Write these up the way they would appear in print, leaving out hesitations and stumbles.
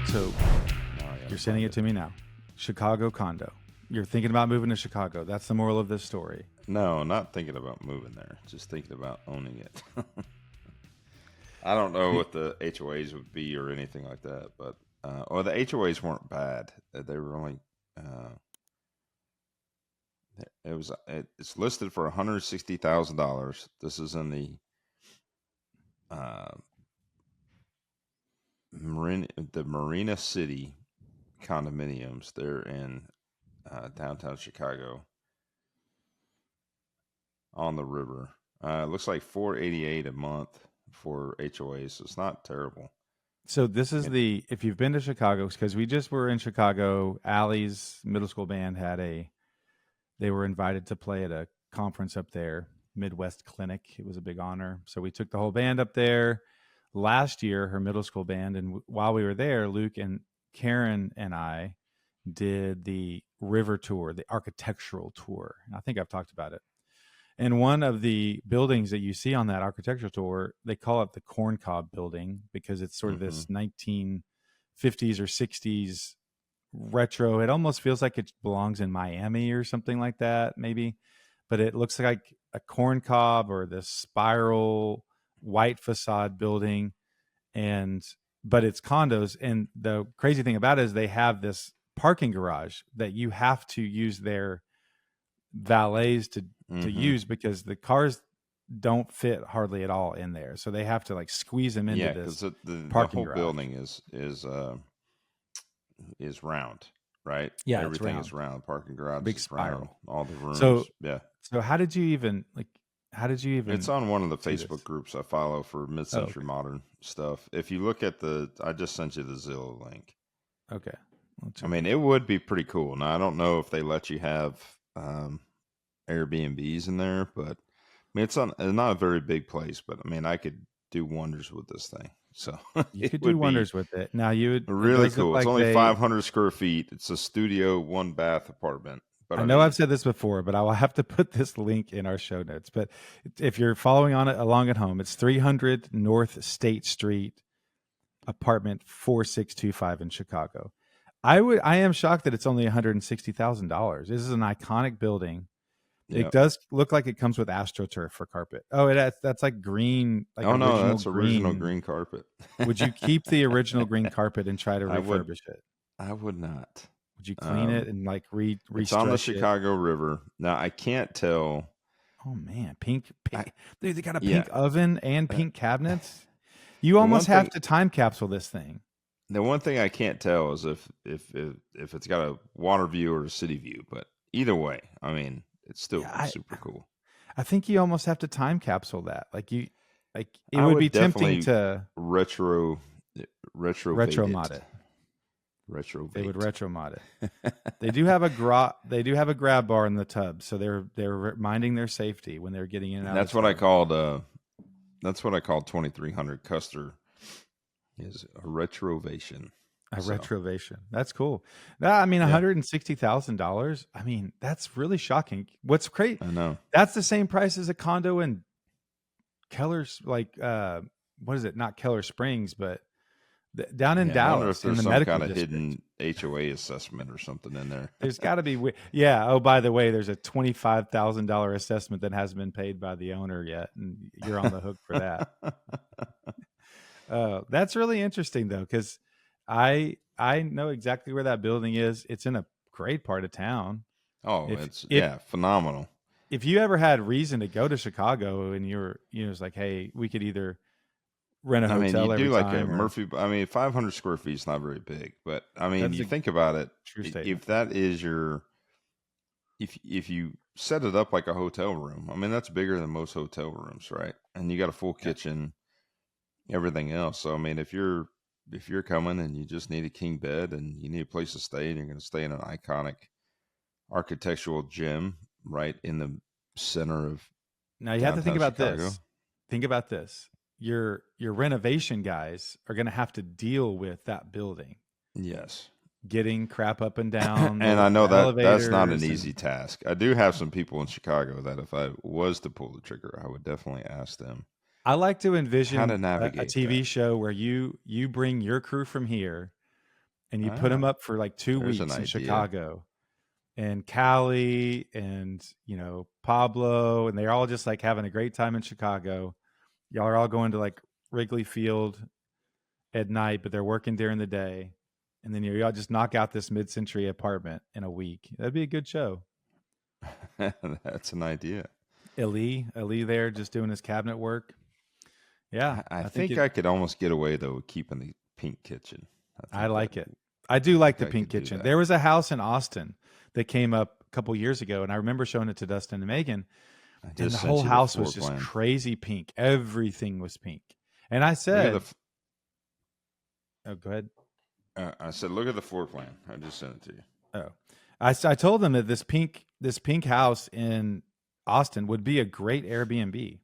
So yeah, you're sending it to me now. Chicago condo. You're thinking about moving to Chicago. That's the moral of this story. No, not thinking about moving there. Just thinking about owning it. I don't know what the HOAs would be or anything like that, but or the HOAs weren't bad. They were only it's listed for $160,000. This is in the Marina City condominiums. They're in downtown Chicago on the river. It looks like $488 a month for HOAs, so it's not terrible. So this is if you've been to Chicago, because we just were in Chicago, Allie's middle school band they were invited to play at a conference up there, Midwest Clinic. It was a big honor. So we took the whole band up there last year, her middle school band. And while we were there, Luke and Karen and I did the river tour, the architectural tour. I think I've talked about it. And one of the buildings that you see on that architectural tour, they call it the Corn Cob Building because it's sort of this 1950s or 60s retro. It almost feels like it belongs in Miami or something like that, maybe. But it looks like a corn cob or this spiral white facade building. But it's condos. And the crazy thing about it is they have this parking garage that you have to use their valets to use because the cars don't fit hardly at all in there, so they have to like squeeze them into this. Yeah, because the whole building is round, right? Yeah, everything is round. Parking garage, big is spiral. Round. All the rooms. So how did you even? It's on one of the Facebook groups I follow for mid-century modern stuff. If you look at I just sent you the Zillow link. Okay. I mean, it would be pretty cool. Now, I don't know if they let you have Airbnbs in there, but I mean, it's not a very big place, but I mean, I could do wonders with this thing. So you could do wonders with it. Now you would really cool. It's only 500 square feet. It's a studio, 1-bath apartment. But I know I've said this before, but I will have to put this link in our show notes. But if you're following along at home, it's 300 North State Street, apartment 4625 in Chicago. I am shocked that it's only $160,000. This is an iconic building. Yep. It does look like it comes with AstroTurf for carpet. Oh, that's like green. Like that's original green carpet. Would you keep the original green carpet and try to refurbish it? I would not. Would you clean it and like It's on the Chicago River. Now I can't tell. Oh man, pink. Dude, they got a pink oven and pink cabinets. You almost have to time capsule this thing. The one thing I can't tell is if it's got a water view or a city view, but either way, I mean, it's still super cool. I think you almost have to time capsule that. It would be tempting to retro mod it. They would retro mod it. They do have a grab bar in the tub, so they're minding their safety when they're getting in and out. That's what I called 2300 Custer is a retrovation. Retrovation. That's cool. I mean, $160,000. I mean, that's really shocking. What's great? I know that's the same price as a condo in Keller's. What is it? Not Keller Springs, but down in Dallas. I wonder if there's in the some medical kind of district. hidden HOA assessment or something in there. There's got to be. Yeah. Oh, by the way, there's a $25,000 assessment that hasn't been paid by the owner yet, and you're on the hook for that. That's really interesting though, because I know exactly where that building is. It's in a great part of town. Oh, it's phenomenal. If you ever had reason to go to Chicago and it's like, hey, we could either rent a hotel every time. A Murphy. I mean, 500 square feet is not very big, but I mean, you think about it. If that is if you set it up like a hotel room, I mean, that's bigger than most hotel rooms, right? And you got a full kitchen, everything else. So I mean, if you're coming and you just need a king bed and you need a place to stay and you're going to stay in an iconic architectural gem right in the center of now you have to think about Chicago. this. Think about this. Your renovation guys are going to have to deal with that building. Yes. Getting crap up and down. And I know that's not an easy task. I do have some people in Chicago that if I was to pull the trigger, I would definitely ask them. I like to envision how to a navigate TV show where you bring your crew from here, and you put them Ah, up for like 2 there's an weeks in idea. Chicago and Cali and, Pablo, and they're all just like having a great time in Chicago. Y'all are all going to like Wrigley Field at night, but they're working during the day. And then y'all just knock out this mid-century apartment in a week. That'd be a good show. That's an idea. Ali there just doing his cabinet work. Yeah, I I think think it. I could almost get away though with keeping the pink kitchen. I like it. I do like I the think I pink could do kitchen. that. There was a house in Austin that came up a couple years ago, and I remember showing it to Dustin and Megan, I and the just whole sent you the house was floor just plan. crazy pink. Everything was pink. And I Look at the. said, "Oh, go ahead." I said, look at the floor plan. I just sent it to you. Oh, I told them that this pink house in Austin would be a great Airbnb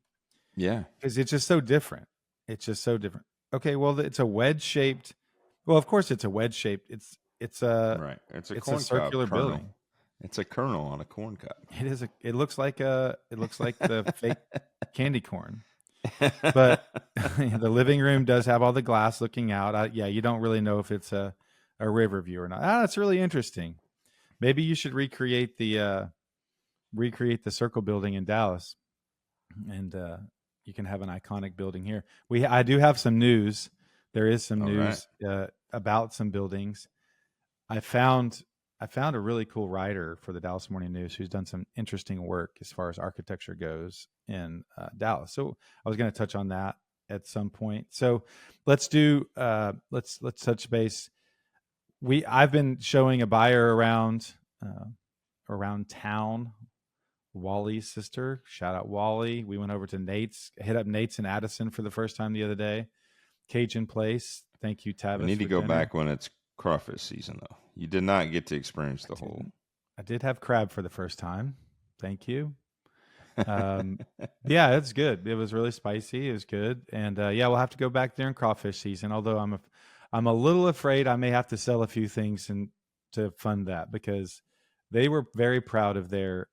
Yeah. because it's just so different. It's just so different. Okay, well, it's a wedge shaped. Well, of course, it's a wedge shaped. It's a Right. It's a it's a corn cob circular kernel. building. It's a kernel on a corn cob. It is. It looks like the fake candy corn. But the living room does have all the glass looking out. Yeah, you don't really know if it's a river view or not. That's really interesting. Maybe you should recreate the circle building in Dallas, and you can have an iconic building here. I do have some news. There is some All right. news about some buildings. I found a really cool writer for the Dallas Morning News who's done some interesting work as far as architecture goes in Dallas. So I was going to touch on that at some point. So let's do let's touch base. I've been showing a buyer around town. Wally's sister, shout out Wally. We went over to hit up Nate's in Addison for the first time the other day. Cajun Place. Thank you, We Tavis, need to for go dinner. back when it's crawfish season, though. You did not get to experience the whole. I did have crab for the first time. Thank you. Yeah, it's good. It was really spicy. It was good, and yeah, we'll have to go back there in crawfish season. Although I'm a little afraid I may have to sell a few things and to fund that because they were very proud of their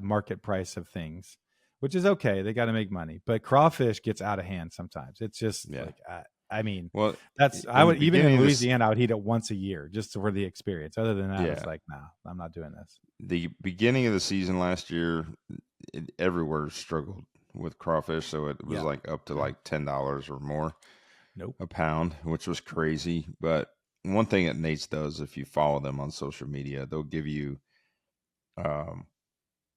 market price of things, which is okay. They got to make money, but crawfish gets out of hand sometimes. It's just Yeah. like I mean, Well, I in the would even in beginning of this, Louisiana, I would eat it once a year just for the experience. Other than that, it's yeah, like, nah, I'm not doing this. the beginning of the season last year, everywhere struggled with crawfish, so it was Yeah. like up to like $10 or more Nope. a pound, which was crazy. But one thing that Nate's does, if you follow them on social media, they'll give you um,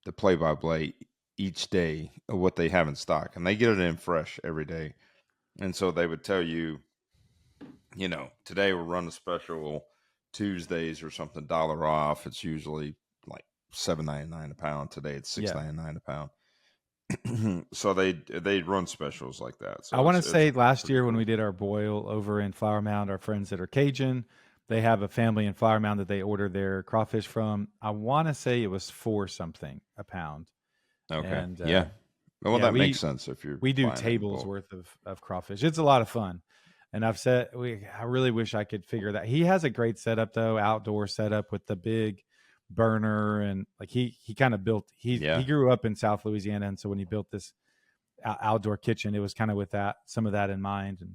the play-by-play each day of what they have in stock, and they get it in fresh every day. And so they would tell you, today we'll run a special Tuesdays or something, dollar off. It's usually like $7.99 a pound. Today it's Yeah. $6.99 a pound. So they run specials like that. So I want to it's say last pretty year when cool. we did our boil over in Flower Mound, our friends that are Cajun, they have a family in Flower Mound that they order their crawfish from. I want to say it was 4 something a pound. Okay. And Yeah. Well, yeah, that makes sense if you're we do buying it in tables bulk. worth of crawfish. It's a lot of fun. And I really wish I could figure that. He has a great setup though, outdoor setup with the big burner, and like he kind of built he Yeah. grew up in South Louisiana, and so when he built this outdoor kitchen, it was kind of with some of that in mind, and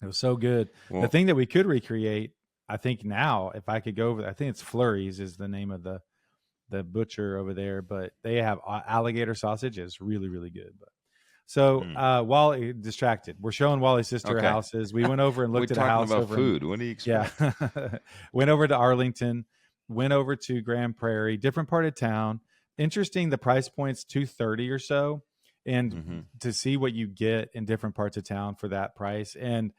it was so good. The Well, thing that we could recreate, I think now, if I could go over, I think it's Flurry's is the name of the butcher over there, but they have alligator sausage. It's really really good. But so Wally distracted. We're showing Wally's sister okay. houses. We went over and We're looked at a talking house about over in food. What do you yeah, expect? went over to Arlington, went over to Grand Prairie, different part of town. Interesting, the price point's 230 or so, and Mm-hmm. to see what you get in different parts of town for that price, and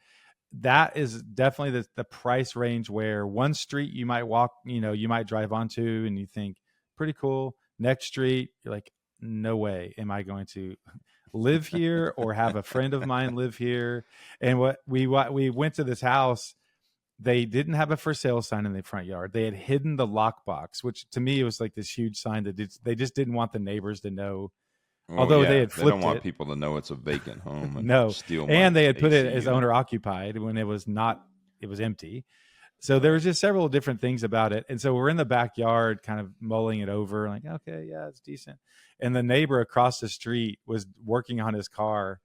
that is definitely the price range where one street you might walk, you might drive onto, and you think pretty cool. Next street, you're like, no way am I going to live here or have a friend of mine live here. And what we went to this house, they didn't have a for sale sign in the front yard. They had hidden the lockbox, which to me was like this huge sign that they just didn't want the neighbors to know. Well, Although they yeah, had they don't flipped want it, people to know it's a vacant home and no, steal my and they had put AC it as unit. owner occupied when it was not. It was empty. So there was just several different things about it. And so we're in the backyard kind of mulling it over, like, okay, yeah, it's decent. And the neighbor across the street was working on his car,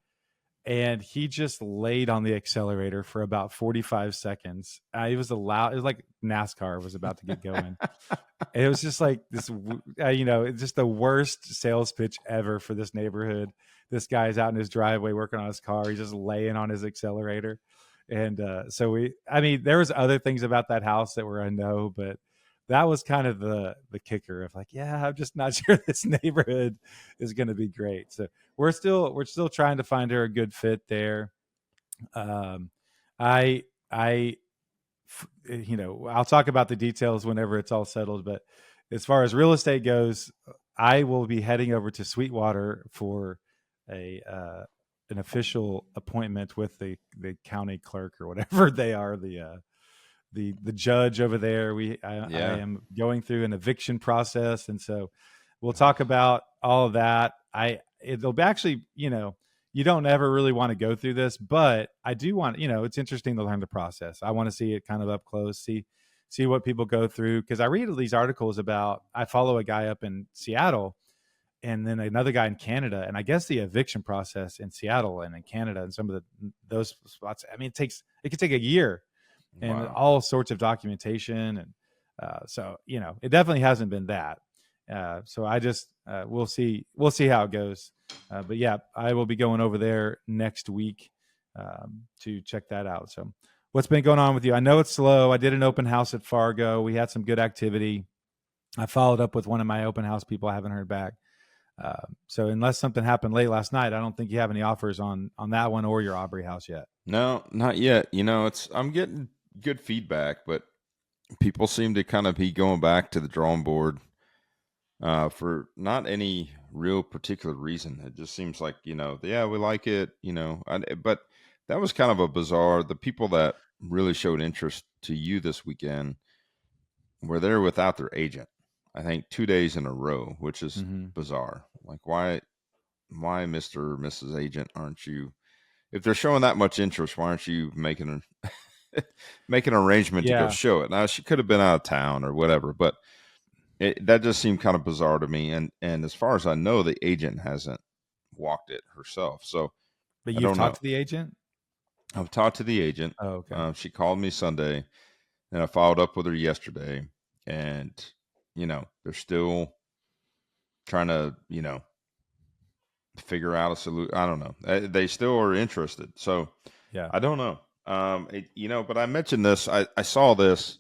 and he just laid on the accelerator for about 45 seconds. It was like NASCAR was about to get going. And it was just like this, it's just the worst sales pitch ever for this neighborhood. This guy's out in his driveway working on his car. He's just laying on his accelerator. And there was other things about that house that were a no, but that was kind of the kicker of like, yeah, I'm just not sure this neighborhood is going to be great. So we're still trying to find her a good fit there. Um, I I I'll talk about the details whenever it's all settled. But as far as real estate goes, I will be heading over to Sweetwater for a an official appointment with the county clerk or whatever they are, the judge over there. I am going through an eviction process, and so we'll talk about all of that. It'll be actually, you don't ever really want to go through this, but I do want, it's interesting to learn the process. I want to see it kind of up close, see what people go through. Cause I read these articles I follow a guy up in Seattle and then another guy in Canada. And I guess the eviction process in Seattle and in Canada and some of those spots, I mean, it could take a year and all sorts of documentation. And so, it definitely hasn't been that. So I just we'll see how it goes. But yeah, I will be going over there next week to check that out. So what's been going on with you? I know it's slow. I did an open house at Fargo. We had some good activity. I followed up with one of my open house people. I haven't heard back. So unless something happened late last night, I don't think you have any offers on that one or your Aubrey house yet. No, not yet. I'm getting good feedback, but people seem to kind of be going back to the drawing board for not any real particular reason. It just seems like, yeah, we like it, but that was kind of a bizarre, the people that really showed interest to you this weekend were there without their agent. I think 2 days in a row, which is bizarre. Like why Mr. or Mrs. Agent, aren't you, if they're showing that much interest, why aren't you making an arrangement to go show it? Now she could have been out of town or whatever, but that just seemed kind of bizarre to me. And as far as I know, the agent hasn't walked it herself. So, but you've talked to the agent? I've talked to the agent. Oh, okay. She called me Sunday, and I followed up with her yesterday. And they're still trying to figure out a solution. I don't know. They still are interested. So yeah, I don't know. But I mentioned this. I saw this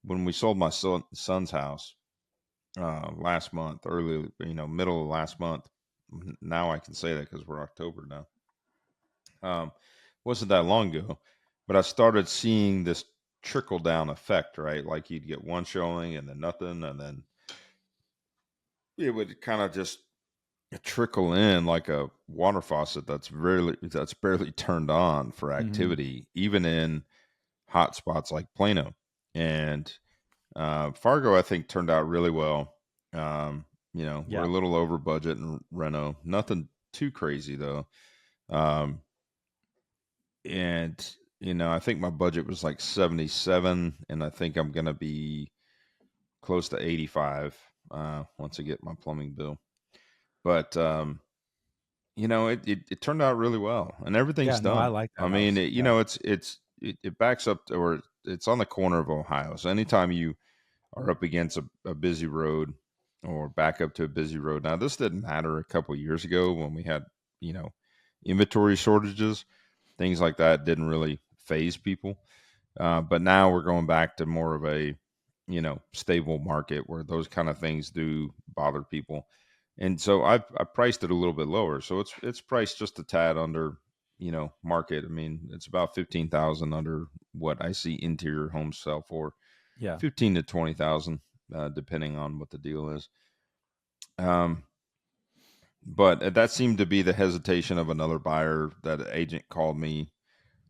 when we sold my son's house last month, middle of last month. Now I can say that because we're October now. Wasn't that long ago, but I started seeing this trickle down effect, right? Like you'd get one showing and then nothing, and then it would kind of just trickle in like a water faucet that's barely turned on for activity, even in hot spots like Plano. And Fargo, I think, turned out really well. We're a little over budget in reno, nothing too crazy though. And I think my budget was like 77, and I think I'm gonna be close to 85 once I get my plumbing bill. But it turned out really well, and everything's done. I like that. I mean, it backs up or it's on the corner of Ohio. So anytime you are up against a busy road or back up to a busy road. Now, this didn't matter a couple of years ago when we had, inventory shortages. Things like that didn't really phase people. But now we're going back to more of a, stable market where those kind of things do bother people. And so I priced it a little bit lower. So it's priced just a tad under, market. I mean, it's about 15,000 under what I see interior homes sell for. Yeah. 15 to 20,000, depending on what the deal is. But that seemed to be the hesitation of another buyer. That agent called me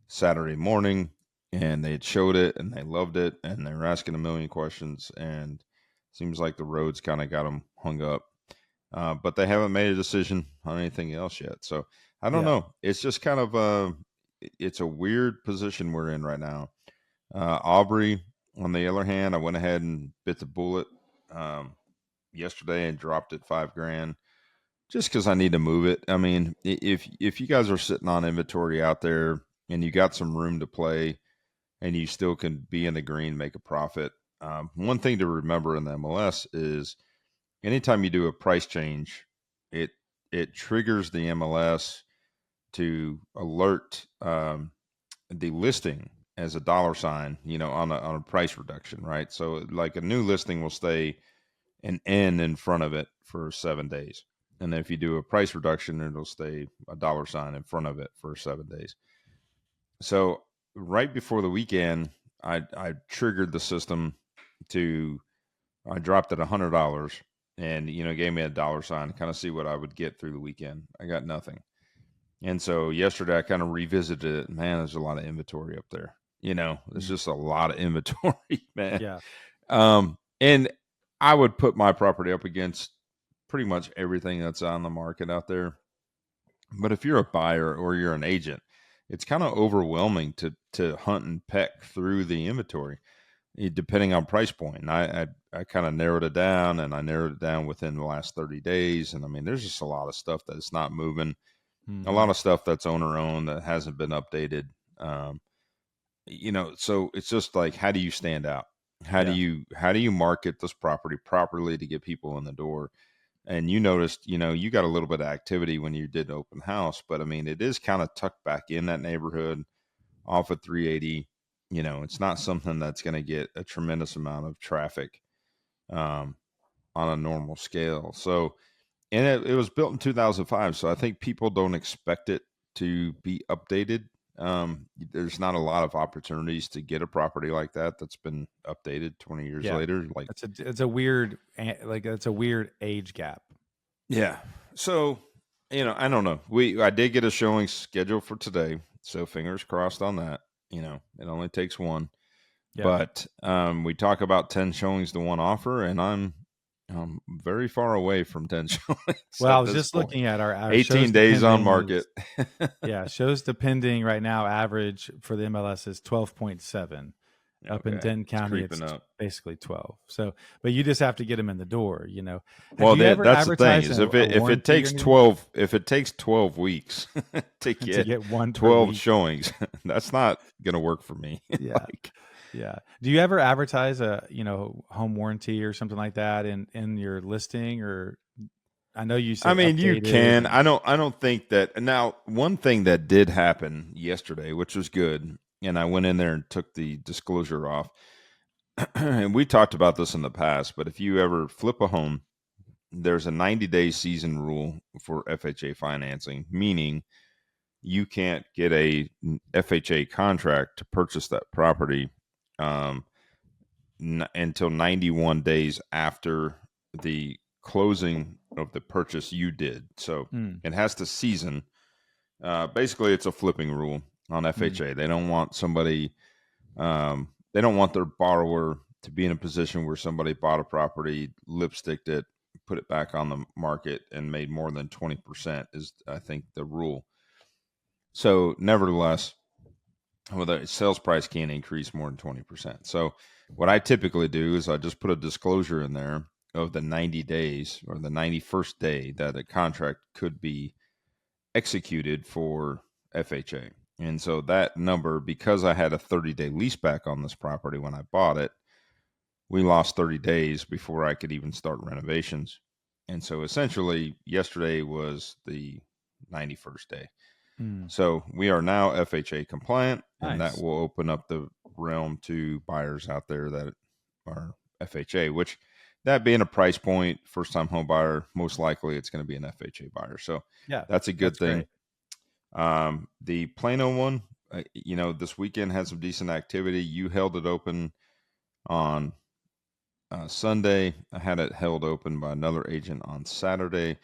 Saturday morning, and they had showed it and they loved it, and they were asking a million questions, and it seems like the roads kind of got them hung up. But they haven't made a decision on anything else yet. So I don't know. It's just kind of it's a weird position we're in right now. Aubrey, on the other hand, I went ahead and bit the bullet yesterday and dropped it $5,000 just because I need to move it. I mean, if you guys are sitting on inventory out there and you got some room to play and you still can be in the green, make a profit. One thing to remember in the MLS is anytime you do a price change, it it triggers the MLS to alert the listing as a dollar sign, on a price reduction, right? So like a new listing will stay an N in front of it for 7 days. And then if you do a price reduction, it'll stay a dollar sign in front of it for 7 days. So right before the weekend, I triggered the system to I dropped it $100 and gave me a dollar sign to kind of see what I would get through the weekend. I got nothing. And so yesterday I kind of revisited it. Man, there's a lot of inventory up there. There's just a lot of inventory, man. Yeah. And I would put my property up against pretty much everything that's on the market out there. But if you're a buyer or you're an agent, it's kind of overwhelming to hunt and peck through the inventory, depending on price point. And I kind of narrowed it down, and I narrowed it down within the last 30 days. And I mean, there's just a lot of stuff that's not moving, a lot of stuff that's owner owned that hasn't been updated. So it's just like, how do you stand out? How do you market this property properly to get people in the door? And you noticed, you got a little bit of activity when you did open house, but I mean, it is kind of tucked back in that neighborhood off of 380. It's not something that's going to get a tremendous amount of traffic on a normal scale. So, and it was built in 2005. So I think people don't expect it to be updated. There's not a lot of opportunities to get a property like that that's been updated 20 years later. Like it's a weird age gap. Yeah. So, I don't know. I did get a showing scheduled for today, so fingers crossed on that. It only takes one. But we talk about 10 showings to one offer, and I'm very far away from 10 showings. Well, I was just looking at our 18 days on market. Shows to pending right now average for the MLS is 12.7. Up in Denton County, it's basically 12. So, but you just have to get them in the door, Well, that's the thing is if it takes 12 weeks to get 12 showings, that's not going to work for me. Yeah. Yeah. Do you ever advertise a, home warranty or something like that in your listing? Or I know you said, I mean, you can. I don't think that. Now, one thing that did happen yesterday, which was good, and I went in there and took the disclosure off. And we talked about this in the past, but if you ever flip a home, there's a 90-day season rule for FHA financing, meaning you can't get a FHA contract to purchase that property until 91 days after the closing of the purchase you did. So it has to season. Basically, it's a flipping rule on FHA. They don't want somebody, they don't want their borrower to be in a position where somebody bought a property, lipsticked it, put it back on the market, and made more than 20% is, I think, the rule. So nevertheless, the sales price can't increase more than 20%. So what I typically do is I just put a disclosure in there of the 90 days or the 91st day that a contract could be executed for FHA. And so that number, because I had a 30-day lease back on this property when I bought it, we lost 30 days before I could even start renovations. And so essentially yesterday was the 91st day. So we are now FHA compliant, and that will open up the realm to buyers out there that are FHA, which that being a price point, first time home buyer, most likely it's going to be an FHA buyer. So that's a good thing. The Plano one, this weekend had some decent activity. You held it open on Sunday. I had it held open by another agent on Saturday.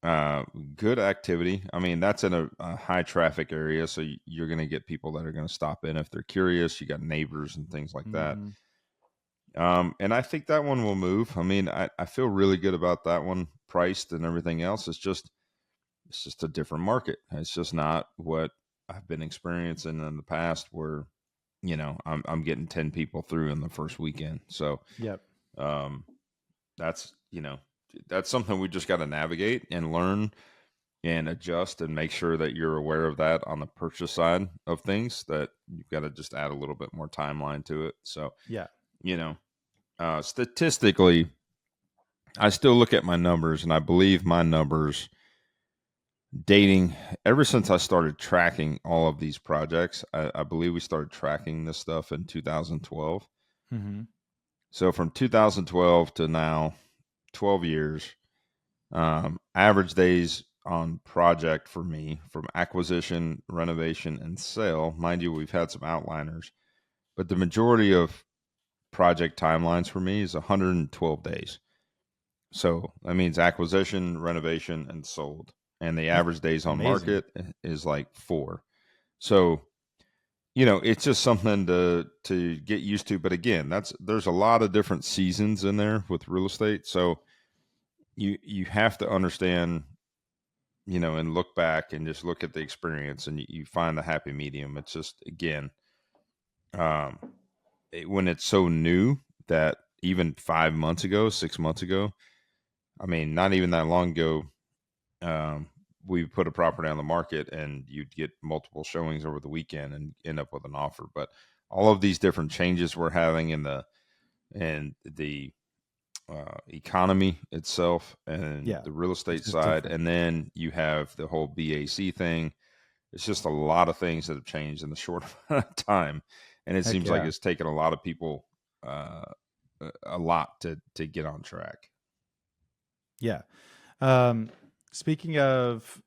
Good activity. I mean, that's in a high traffic area, so you're going to get people that are going to stop in if they're curious. You got neighbors and things like that. And I think that one will move. I mean, I feel really good about that one, priced and everything else. It's just a different market. It's just not what I've been experiencing in the past, where I'm getting 10 people through in the first weekend. So that's that's something we just got to navigate and learn and adjust and make sure that you're aware of that on the purchase side of things, that you've got to just add a little bit more timeline to it. So, Yeah. you know, statistically, I still look at my numbers, and I believe my numbers dating ever since I started tracking all of these projects. I believe we started tracking this stuff in 2012. Mm-hmm. So from 2012 to now, 12 years, average days on project for me from acquisition, renovation, and sale. Mind you, we've had some outliners, but the majority of project timelines for me is 112 days. So that means acquisition, renovation, and sold. And the That's average days on amazing. market is like 4. So, it's just something to get used to. But again, there's a lot of different seasons in there with real estate. So you have to understand, and look back and just look at the experience, and you find the happy medium. It's just, again, um, when it's so new that even 5 months ago, 6 months ago, I mean, not even that long ago, we put a property on the market and you'd get multiple showings over the weekend and end up with an offer. But all of these different changes we're having in the economy itself and Yeah. the real It's estate just side, different. and then you have the whole BAC thing. It's just a lot of things that have changed in the short amount of time, and it Heck seems like yeah. it's taken a lot of people uh, a lot to get on track. Yeah. Um, Speaking of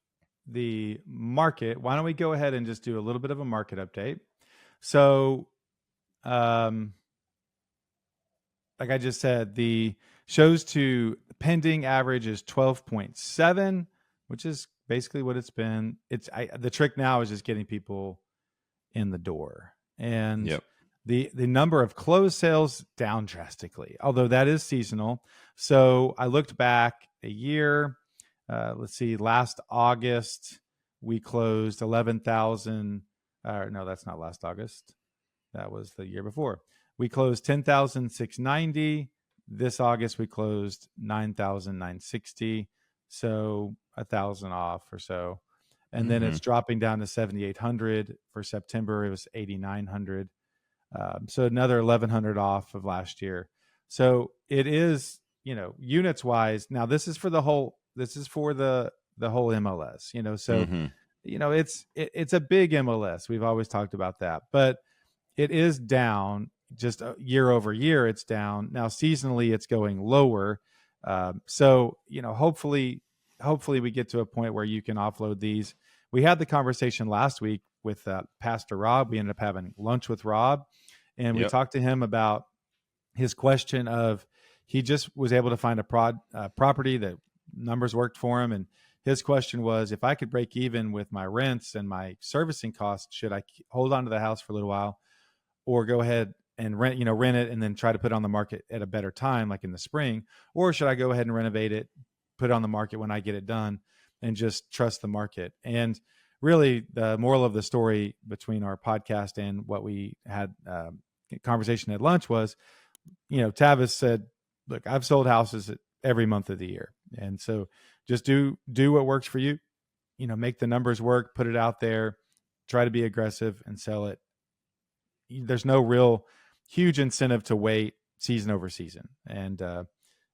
the market, why don't we go ahead and just do a little bit of a market update? So, um, like I just said, the shows to pending average is 12.7, which is basically what it's been. The trick now is just getting people in the door. And Yep. the number of closed sales down drastically, although that is seasonal. So I looked back a year. Let's see, last August we closed 11,000. No, that's not last August. That was the year before. We closed 10,690. This August we closed 9,960. So 1,000 off or so. And then Mm-hmm. it's dropping down to 7,800 for September. It was 8,900. So another 1,100 off of last year. So it is, units wise. Now this is for the whole. This is for the whole MLS. So Mm-hmm. it's a big MLS. We've always talked about that, but it is down just year over year. It's down now. Seasonally, it's going lower. So hopefully we get to a point where you can offload these. We had the conversation last week with Pastor Rob. We ended up having lunch with Rob, and we Yep. talked to him about his question of he just was able to find a property that numbers worked for him, and his question was, if I could break even with my rents and my servicing costs, should I hold on to the house for a little while, or go ahead and rent it and then try to put it on the market at a better time, like in the spring, or should I go ahead and renovate it, put it on the market when I get it done, and just trust the market? And really, the moral of the story between our podcast and what we had conversation at lunch was, Tavis said, "Look, I've sold houses every month of the year, and so just do what works for you. Make the numbers work, put it out there, try to be aggressive, and sell it. There's no real huge incentive to wait season over season. And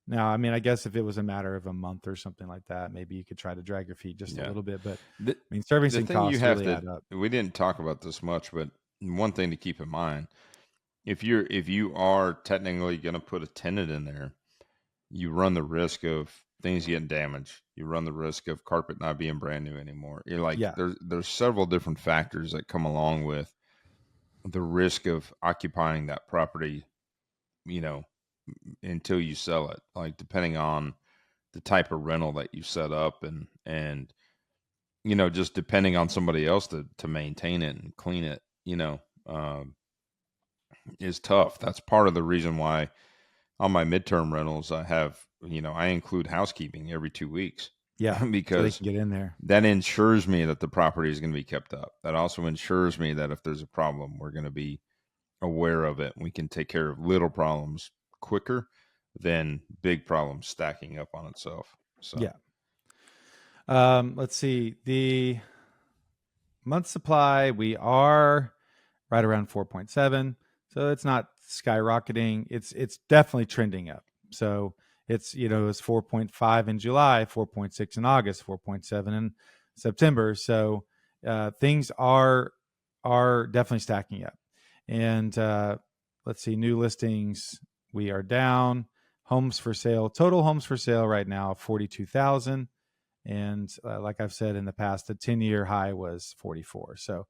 now, I mean, I guess if it was a matter of a month or something like that, maybe you could try to drag your feet just a Yeah. little bit. But The, I mean, the servicing thing you costs have really to, add up. we didn't talk about this much, but one thing to keep in mind, if you are technically going to put a tenant in there, you run the risk of things getting damaged. You run the risk of carpet not being brand new anymore. You're like, Yeah, there's several different factors that come along with the risk of occupying that property, you know, until you sell it. Like, depending on the type of rental that you set up, and just depending on somebody else to maintain it and clean it, um, is tough. That's part of the reason why on my midterm rentals, I include housekeeping every 2 weeks yeah. So they because can get in there. that ensures me that the property is going to be kept up. That also ensures me that if there's a problem, we're going to be aware of it. We can take care of little problems quicker then big problem stacking up on itself. So Yeah. Let's see. The month supply, we are right around 4.7. So it's not skyrocketing. It's definitely trending up. So it's, you know, it's 4.5 in July, 4.6 in August, 4.7 in September. So things are definitely stacking up. And let's see, new listings, we are down. Homes for sale, total homes for sale right now, 42,000. And like I've said in the past, the 10-year high was 44. So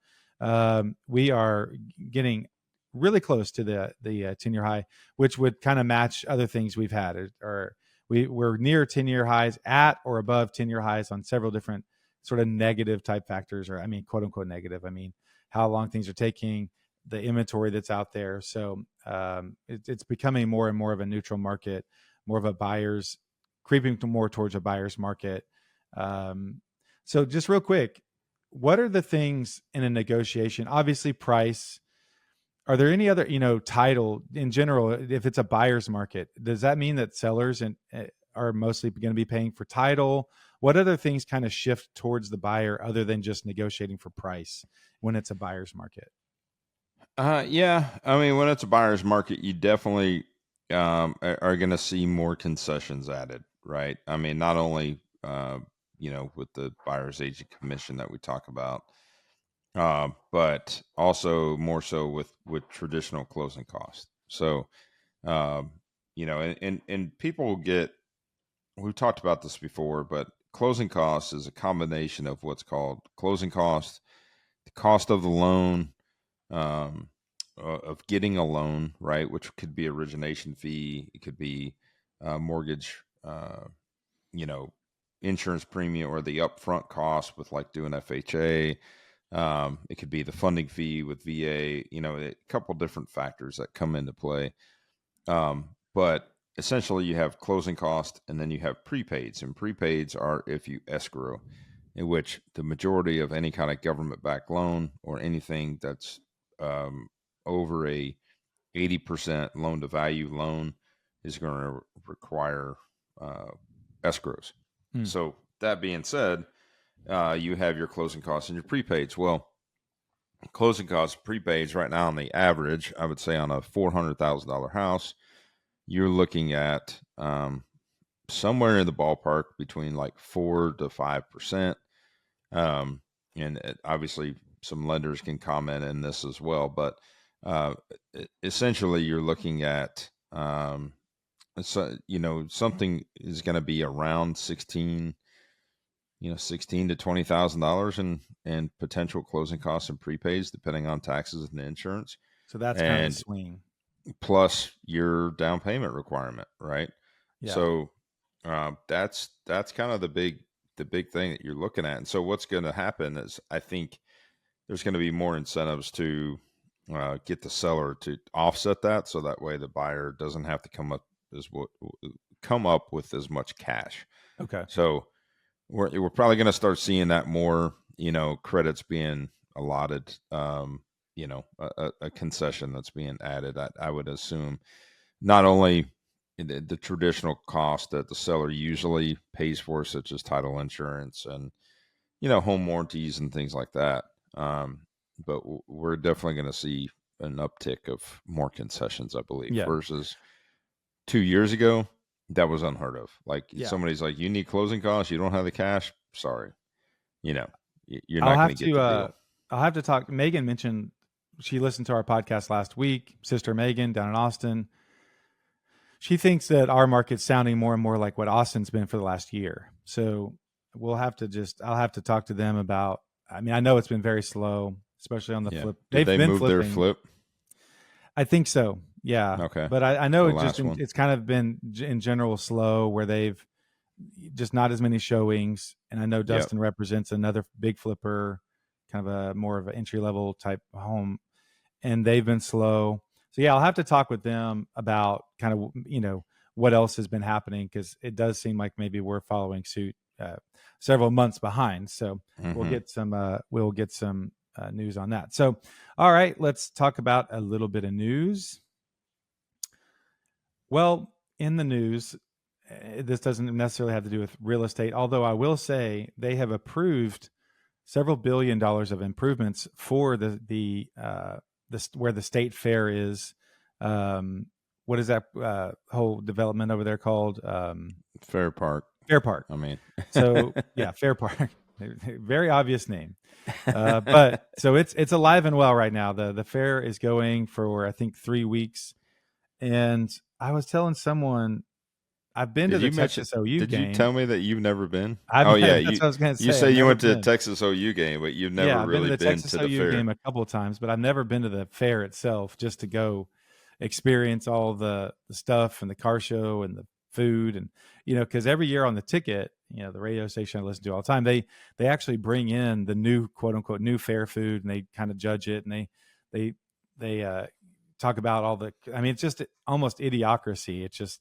we are getting really close to the 10-year high, which would kind of match other things we've had. Or we're near 10-year highs, at or above 10-year highs on several different sort of negative type factors, or I mean, quote unquote negative. I mean, how long things are taking, the inventory that's out there. So it's becoming more and more of a neutral market, more of a buyer's, creeping to more towards a buyer's market. So just real quick, what are the things in a negotiation? Obviously price. Are there any other, you know, title in general? If it's a buyer's market, does that mean that sellers are mostly going to be paying for title? What other things kind of shift towards the buyer other than just negotiating for price when it's a buyer's market? yeah, I mean, when it's a buyer's market, you definitely are going to see more concessions added, right? I mean, not only with the buyer's agent commission that we talk about, but also more so with traditional closing costs. So, um, and people get, we've talked about this before, but closing costs is a combination of what's called closing costs, the cost of the loan, um, of getting a loan, right? Which could be origination fee, it could be mortgage, you know, insurance premium, or the upfront cost with like doing FHA. It could be the funding fee with VA. A couple different factors that come into play. But essentially, you have closing cost, and then you have prepaids, and prepaids are if you escrow, in which the majority of any kind of government-backed loan or anything that's over a 80% loan to value loan is going to require escrows. Mm. So that being said, you have your closing costs and your prepaids. Well, closing costs prepaids right now on the average, I would say on a $400,000 house, you're looking at somewhere in the ballpark between like 4 to 5%. And obviously, some lenders can comment in this as well, but essentially, you're looking at something is going to be around 16 to $20,000 and potential closing costs and prepays, depending on taxes and insurance, So that's kind of the and swing. plus your down payment requirement, right? Yeah. So that's kind of the big thing that you're looking at. And so what's going to happen is, I think there's going to be more incentives to get the seller to offset that, so that way the buyer doesn't have to come up with as much cash. Okay. So we're probably going to start seeing that more, credits being allotted, a concession that's being added. I would assume not only the traditional cost that the seller usually pays for, such as title insurance and, home warranties and things like that. But we're definitely going to see an uptick of more concessions, I believe, Yeah. versus 2 years ago. That was unheard of. Like, Yeah. somebody's like, you need closing costs, you don't have the cash. Sorry, you're I'll not going have to get to the deal. I'll have to talk. Megan mentioned she listened to our podcast last week. Sister Megan down in Austin. She thinks that our market's sounding more and more like what Austin's been for the last year. So I'll have to talk to them about. I mean, I know it's been very slow, especially on the Yeah. flip. Did They've they been move their flipping. flip? I think so. Yeah, Okay. but I know The last one. it's kind of been in general slow, where they've just not as many showings. And I know Yep. Dustin represents another big flipper, kind of a more of an entry level type home, and they've been slow. So yeah, I'll have to talk with them about kind of, what else has been happening, because it does seem like maybe we're following suit several months behind. So Mm-hmm. we'll get some news on that. So all right, let's talk about a little bit of news. Well, in the news. This doesn't necessarily have to do with real estate, although I will say they have approved several $billions of improvements for where the state fair is. What is that whole development over there called? Fair Park. Fair Park. I mean, So yeah, Fair Park. Very obvious name. But so it's alive and well right now. The fair is going for I think 3 weeks. And I was telling someone I've been to the Texas OU did game. you tell me that you've never been? I've Oh yeah, that's what I was going to say. you say I've you never went to the been. Texas OU game, but you've never Yeah, I've really been to the been Texas to the OU fair. game a couple of times, but I've never been to the fair itself just to go experience all the stuff and the car show and the food. And because every year on the ticket, the radio station I listen to all the time, they actually bring in the new quote unquote new fair food, and they kind of judge it, and they talk about all the. I mean, it's just almost idiocracy. It's just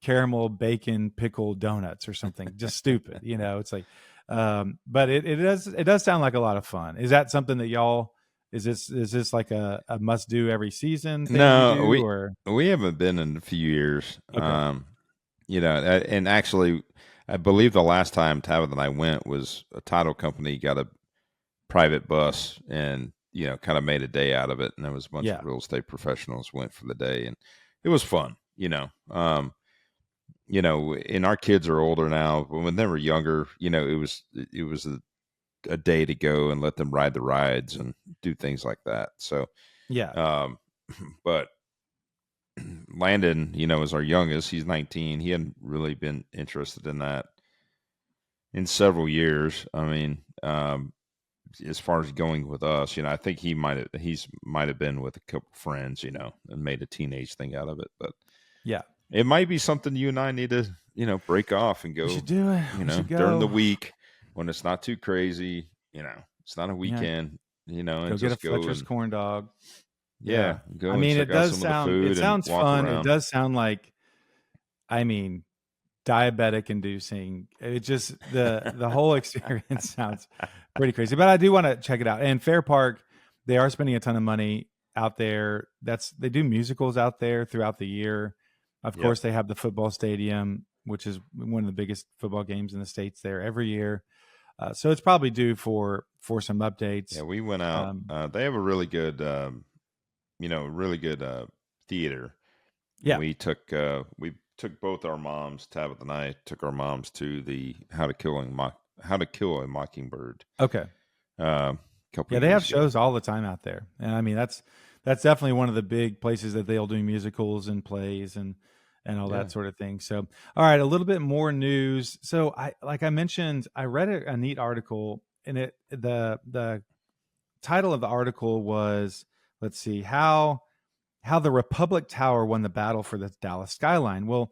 caramel bacon pickle donuts or something, just stupid. It's like, but it does sound like a lot of fun. Is that something that y'all? Is this like a must do every season thing No, you do, or we haven't been in a few years. okay? And actually, I believe the last time Tavis and I went was a title company got a private bus and kind of made a day out of it, and there was a bunch Yeah, of real estate professionals went for the day, and it was fun. And our kids are older now, but when they were younger, it was a day to go and let them ride the rides and do things like that. So, yeah, um, but Landon, is our youngest. He's 19. He hadn't really been interested in that in several years. I mean, as far as going with us, I think he might have been with a couple friends, and made a teenage thing out of it. But yeah. it might be something you and I need to, break off and go. We should do it. We should go during the week when it's not too crazy. It's not a Yeah. weekend. And Go get a Fletcher's corn dog. Yeah, go. I and mean, check it out does some of the sound. food It sounds and walk fun. around. It does sound like, I mean, diabetic inducing. It just the whole experience sounds pretty crazy. But I do want to check it out. And Fair Park, they are spending a ton of money out there. They do musicals out there throughout the year. Of Yep. course, they have the football stadium, which is one of the biggest football games in the States there every year. So it's probably due for some updates. Yeah, we went out. They have a really good, theater. Yeah. We took both our moms, Tabitha and I, took our moms to the How to Kill a Mockingbird. Okay. Couple they have years ago. shows all the time out there, and I mean that's definitely one of the big places that they'll do musicals and plays and all that sort of thing. So, all right, a little bit more news. So, like I mentioned, I read a neat article, and the title of the article was, let's see, how the Republic Tower won the battle for the Dallas skyline. Well,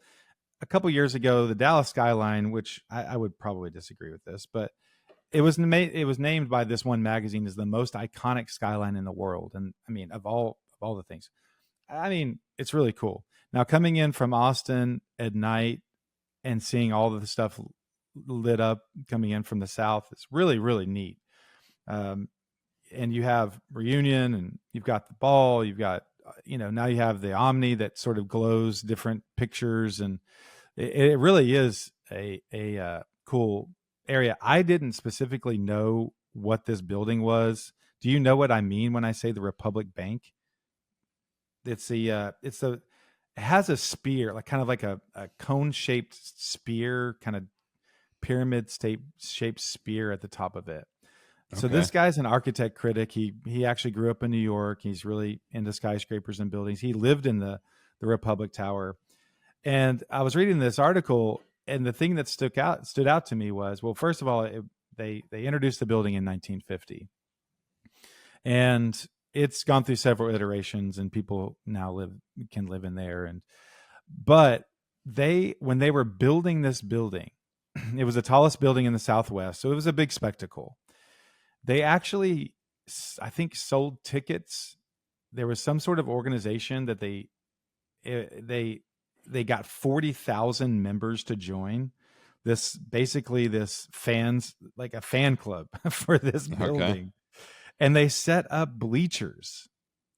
a couple years ago, the Dallas skyline, which I would probably disagree with this, but it was named by this one magazine as the most iconic skyline in the world. And I mean, of all the things, I mean, it's really cool. Now, coming in from Austin at night and seeing all of the stuff lit up coming in from the south, it's really, really neat. And you have Reunion, and you've got the Ball, you've got, now you have the Omni that sort of glows different pictures, and it really is a cool area. I didn't specifically know what this building was. Do you know what I mean when I say the Republic Bank? It has a spear, like kind of like a cone shaped spear, kind of pyramid shaped spear at the top of it. So this guy's an architect critic. He actually grew up in New York. He's really into skyscrapers and buildings. He lived in the Republic Tower. And I was reading this article, and the thing that stood out to me was, well, first of all, they introduced the building in 1950, and it's gone through several iterations, and people now can live in there. But when they were building this building, it was the tallest building in the Southwest, so it was a big spectacle. They actually, I think, sold tickets. There was some sort of organization that they got 40,000 members to join this fans, like a fan club for this building. And they set up bleachers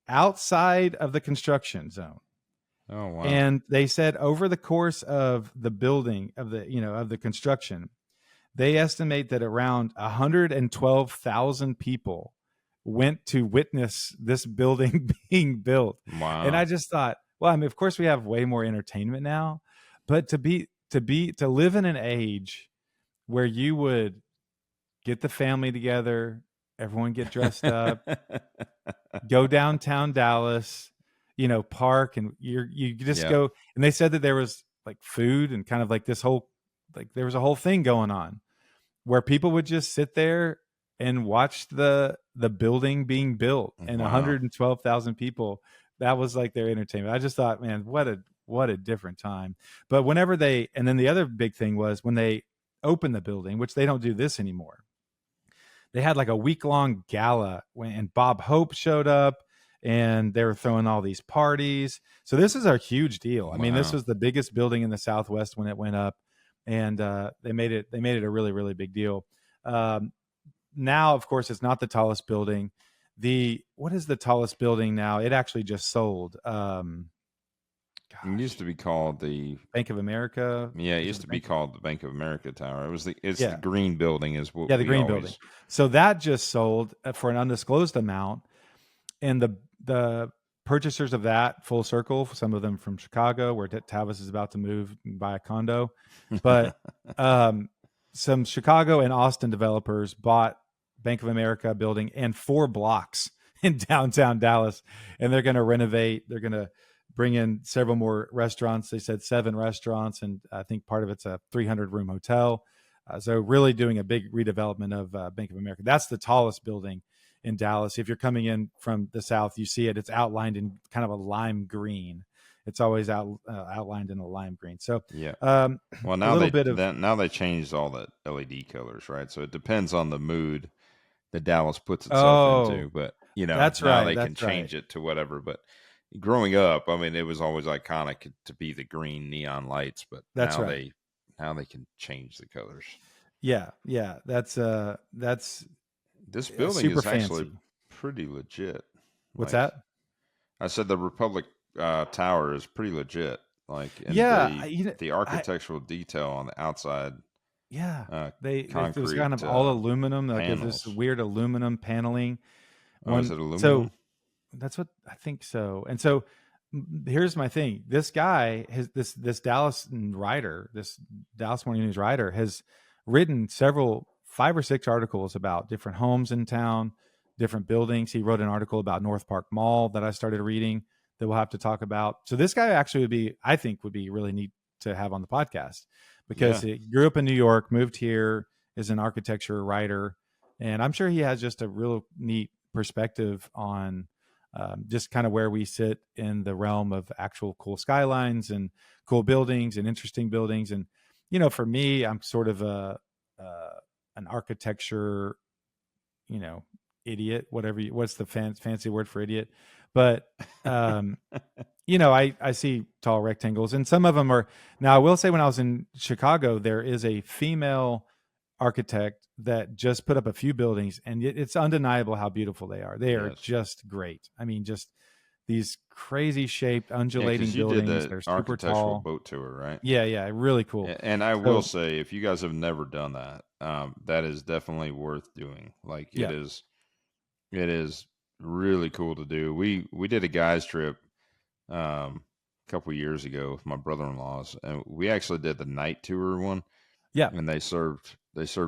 outside of the construction zone. Oh wow. And they said over the course of the building of the, of the construction, they estimate that around 112,000 people went to witness this building being built. And I Wow. just thought, well, I mean, of course we have way more entertainment now, but to live in an age where you would get the family together, everyone get dressed up, go downtown Dallas, park, and you just Yep. go. And they said that there was like food and kind of like this whole, like there was a whole thing going on where people would just sit there and watch the building being built, and Wow. 112,000 people, that was like their entertainment. I just thought, man, what a different time. But and then the other big thing was when they opened the building, which they don't do this anymore. They had like a week-long gala and Bob Hope showed up, and they were throwing all these parties. So this is a huge deal. I mean, this Wow. was the biggest building in the Southwest when it went up, and they made it a really, really big deal. Um, Now, of course, it's not the tallest building. What is the tallest building now? It actually just sold. It used Gosh, to be called the Bank of America. Yeah, it Is it used the to be Bank? called the Bank of America Tower. It's the Yeah, green building is what yeah, the we green building. always. So that just sold for an undisclosed amount, and the purchasers of that, full circle, some of them from Chicago, where Tavis is about to move and buy a condo, but um, some Chicago and Austin developers bought Bank of America building and 4 blocks in downtown Dallas, and they're going to renovate. They're going to bring in several more restaurants. They said 7 restaurants, and I think part of it's a 300-room hotel. So really doing a big redevelopment of Bank of America. That's the tallest building in Dallas. If you're coming in from the south, you see it. It's outlined in kind of a lime green. It's always outlined in a lime green. So Yeah. um, Well, a little bit of now they changed all the LED colors, right? So it depends on the mood that Dallas puts itself oh, into. But that's now right. they can That's right. change it to whatever. But growing up, I mean, it was always iconic to be the green neon lights. But That's right. now they can change the colors. Yeah, yeah. That's This building super is actually fancy. pretty legit. What's Like that? I said, the Republic Tower is pretty legit. Like, and Yeah, the I architectural detail on the outside, yeah. uh, It was kind concrete of all aluminum, like it's this panels. weird aluminum paneling. Oh, is One it so aluminum? That's what I think so. And so here's my thing. This guy has this Dallas Morning News writer has written 5 or 6 articles about different homes in town, different buildings. He wrote an article about North Park Mall that I started reading that we'll have to talk about. So this guy actually I think would be really neat to have on the podcast because Yeah, he grew up in New York, moved here, is an architecture writer, and I'm sure he has just a real neat perspective on just kind of where we sit in the realm of actual cool skylines and cool buildings and interesting buildings. And for me, I'm sort of an architecture, you know, idiot. What's the fancy word for idiot? But um, I see tall rectangles, and some of them are. Now, I will say, when I was in Chicago, there is a female architect that just put up a few buildings, and it's undeniable how beautiful they are. They are yes, just great. I mean, just these crazy shaped, yeah. undulating Because you did buildings. the They're super architectural tall. boat tour, right? Yeah, yeah, really cool. And I will So, say, if you guys have never done that, that is definitely worth doing. Like yeah, it is really cool to do. We did a guys trip a couple years ago with my brother-in-laws, and we actually did the night tour one, yeah. and they served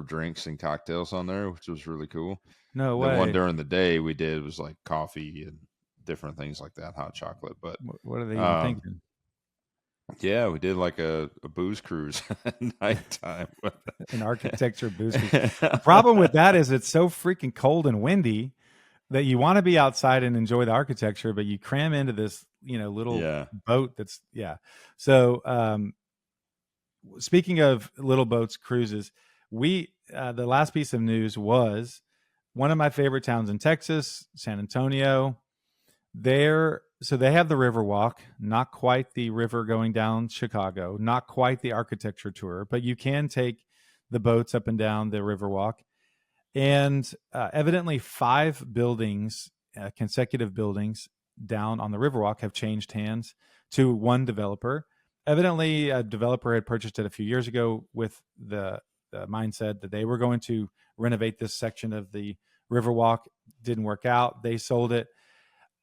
drinks and cocktails on there, which was really cool. No The one way. during the day we did was like coffee and different things like that, hot chocolate. But What are they even um, thinking? yeah, we did like a booze cruise at nighttime. An architecture boosters. The problem with that is it's so freaking cold and windy that you want to be outside and enjoy the architecture, but you cram into this, little Yeah, boat that's, yeah. So, speaking of little boats, cruises, the last piece of news was one of my favorite towns in Texas, San Antonio. So they have the Riverwalk, not quite the river going down Chicago, not quite the architecture tour, but you can take the boats up and down the Riverwalk. And evidently, 5 buildings, consecutive buildings, down on the Riverwalk have changed hands to one developer. Evidently, a developer had purchased it a few years ago with the mindset that they were going to renovate this section of the Riverwalk. Didn't work out. They sold it.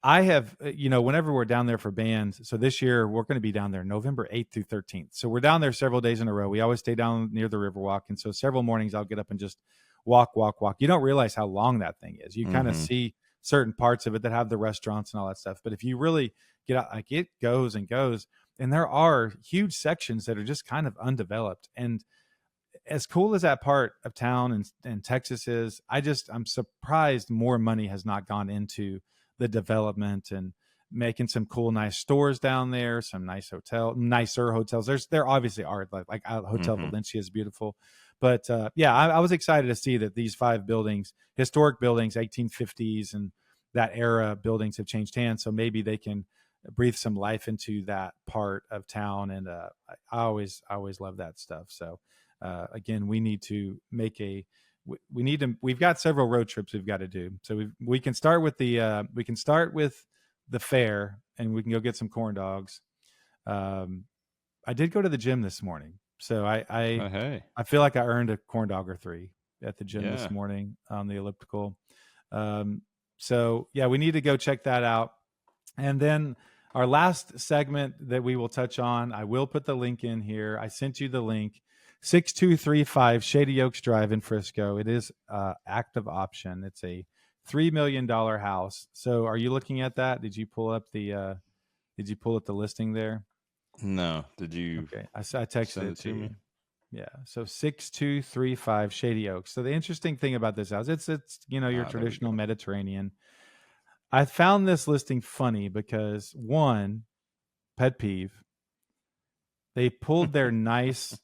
I have, whenever we're down there for bands, so this year we're going to be down there November 8th through 13th. So we're down there several days in a row. We always stay down near the Riverwalk. And so several mornings I'll get up and just walk. You don't realize how long that thing is. You kind of see certain parts of it that have the restaurants and all that stuff. But if you really get out, like, it goes and goes. And there are huge sections that are just kind of undeveloped. And as cool as that part of town and Texas is, I'm surprised more money has not gone into the development and making some cool, nice stores down there, some nicer hotels. There obviously are, like Hotel Valencia is beautiful. But I was excited to see that these 5 buildings, historic buildings, 1850s and that era buildings, have changed hands. So maybe they can breathe some life into that part of town. And I always love that stuff. So again, we need to make we've got several road trips we've got to do. So we can start with the fair, and we can go get some corn dogs. I did go to the gym this morning, so I feel like I earned a corn dog or 3 at the gym this morning on the elliptical. So yeah, we need to go check that out. And then our last segment that we will touch on, I will put the link in here. I sent you the link. 6235 Shady Oaks Drive in Frisco. It is active option. It's a $3 million house. So are you looking at that? Did you pull up the listing there? No. Did you? Okay. I texted it to me. Yeah. So 6235 Shady Oaks. So the interesting thing about this house, it's your traditional Mediterranean. I found this listing funny because, one, pet peeve, they pulled their nice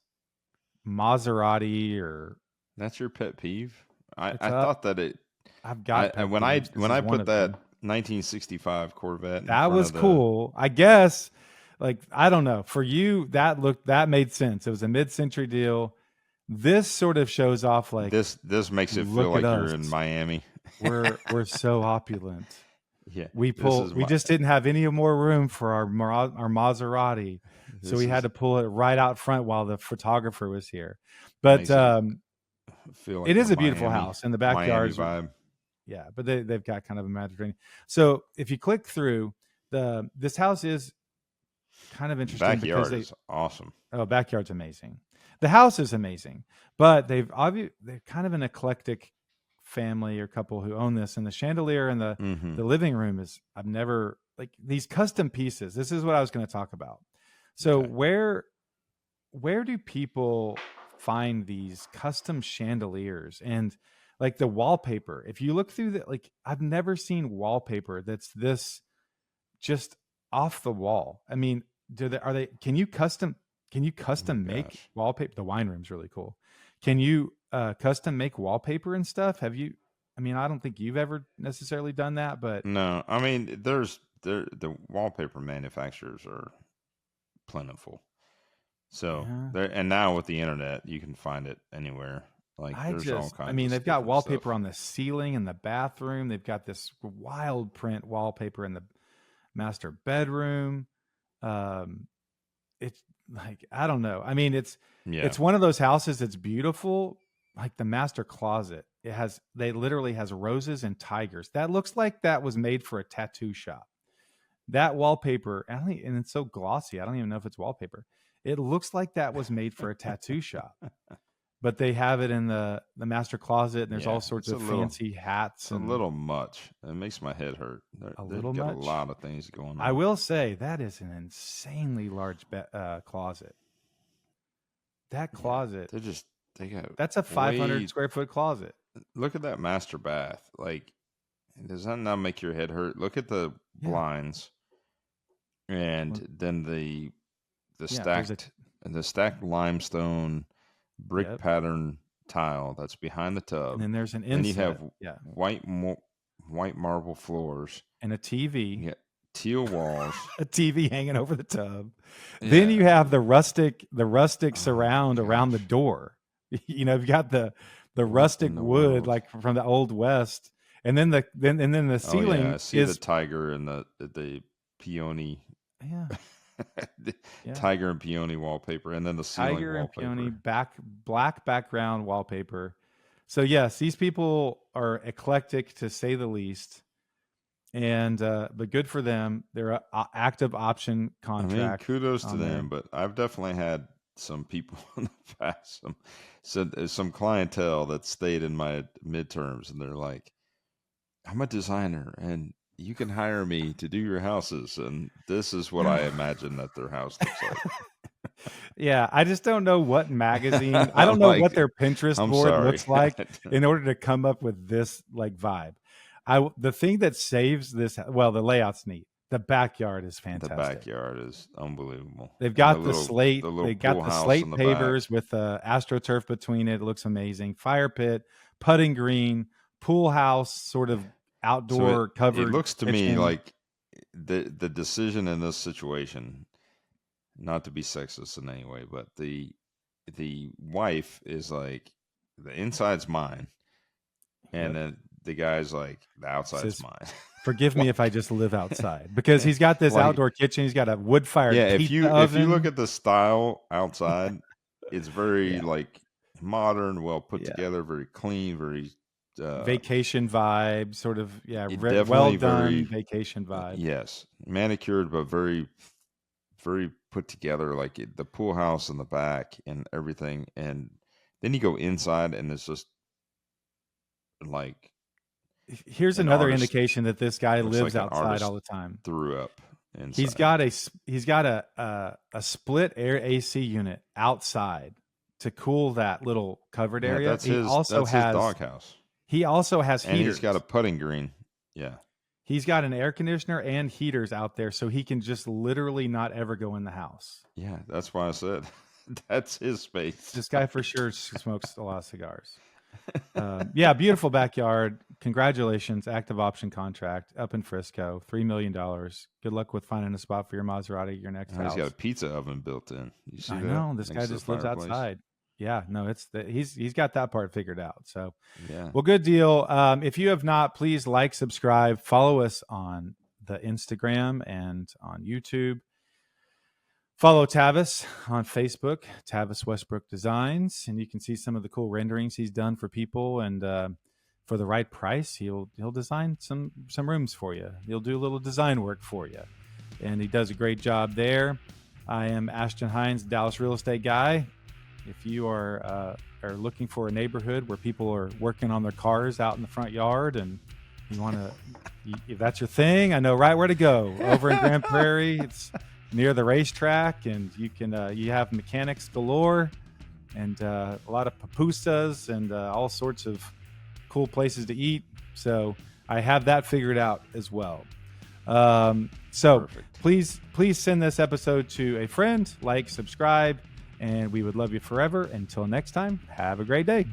Maserati, or that's your pet peeve. I thought that I've got when I put that 1965 Corvette that was cool. I guess, like, I don't know, for you that made sense. It was a mid-century deal. This sort of shows off, like, this makes it feel like you're in Miami. We're so opulent. Yeah, we just didn't have any more room for our Maserati. So we had to pull it right out front while the photographer was here. But it is a beautiful house, and the backyard's vibe. Yeah, but they've got kind of a Mediterranean. So if you click through, this house is kind of interesting. Backyard is awesome. Oh, backyard's amazing. The house is amazing, but they're kind of an eclectic family or couple who own this, and the chandelier in the living room is, I've never, like, these custom pieces. This is what I was going to talk about. So where do people find these custom chandeliers and, like, the wallpaper? If you look through like, I've never seen wallpaper that's this just off the wall. I mean, can you custom make wallpaper? The wine room's really cool. Can you custom make wallpaper and stuff? I don't think you've ever necessarily done that, but no, I mean, the wallpaper manufacturers are plentiful. So and now with the internet, you can find it anywhere. Like, there's all kinds. They've got wallpaper stuff on the ceiling in the bathroom. They've got this wild print wallpaper in the master bedroom. It's like, I don't know. I mean, it's one of those houses that's beautiful. Like the master closet, they literally has roses and tigers. That looks like that was made for a tattoo shop. That wallpaper, and it's so glossy, I don't even know if it's wallpaper. It looks like that was made for a tattoo shop. But they have it in the master closet, and there's all sorts of fancy hats. It's a little much. It makes my head hurt. They've got a lot of things going on. I will say that is an insanely large closet. That closet, that's a 500 square foot closet. Look at that master bath. Like, does that not make your head hurt? Look at the blinds, and then the stacked limestone brick pattern tile that's behind the tub. And then there's an inset. And you have white marble floors and a TV. Yeah, teal walls. A TV hanging over the tub. Yeah. Then you have the rustic surround around the door. You've got the rustic wood, like from the Old West, And then the ceiling I see is the tiger and the peony. yeah. Yeah. Tiger and peony wallpaper, and then the ceiling Tiger and wallpaper. peony black background wallpaper. So yes, these people are eclectic to say the least, and but good for them. They're a active option contract. I mean, kudos to there. them, but I've definitely had some people in the past, some clientele that stayed in my midterms, and they're like, "I'm a designer, and you can hire me to do your houses, and this is what I imagine that their house looks like." Yeah, I just don't know what magazine. I don't know Like, what their Pinterest I'm board sorry. looks like in order to come up with this like vibe. The thing that saves this, well, the layout's neat. The backyard is The fantastic. backyard is unbelievable. They've got And the slate. the little They got pool the house slate in the pavers back. with AstroTurf between it. It looks amazing. Fire pit, putting green, pool house, sort of outdoor It covered. looks to me kitchen. like the decision in this situation, not to be sexist in any way, but the wife is like, the inside's mine, and then the guy's like, the outside's Says, mine. Forgive me if I just live outside, because he's got this Like, outdoor kitchen. He's got a wood fired yeah, pizza if you look oven. at the style outside, it's very Yeah. like modern, well put Yeah. together, very clean, very vacation vibe, sort of. Yeah, definitely well done very vacation vibe. yes, manicured, but very very put together, like the pool house in the back and everything. And then you go inside, and it's just like, Here's an another artist indication that this guy looks lives like an outside artist all the time. threw up inside. He's got a split air AC unit outside to cool that little covered area. That's He his also has doghouse. He also has And heaters. he's got a putting green. Yeah. He's got an air conditioner and heaters out there, so he can just literally not ever go in the house. Yeah, that's why I said that's his space. This guy for sure smokes a lot of cigars. Yeah, beautiful backyard. Congratulations, active option contract up in Frisco, $3 million. Good luck with finding a spot for your Maserati, your next house. He's got a pizza oven built in. You see that? I know this Next guy to the just lives fireplace. outside. Yeah, no, he's got that part figured out. So, yeah. Well, good deal. If you have not, please like, subscribe, follow us on the Instagram and on YouTube. Follow Tavis on Facebook, Tavis Westbrook Designs, and you can see some of the cool renderings he's done for people. And for the right price, he'll design some rooms for you. He'll do a little design work for you, and he does a great job there. I am Ashton Hines, Dallas real estate guy. If you are looking for a neighborhood where people are working on their cars out in the front yard, and you want to, if that's your thing, I know right where to go. Over in Grand Prairie, it's near the racetrack, and you can you have mechanics galore, and a lot of pupusas and all sorts of cool places to eat. So I have that figured out as well. So Perfect. please send this episode to a friend, like, subscribe, and we would love you forever. Until next time, have a great day.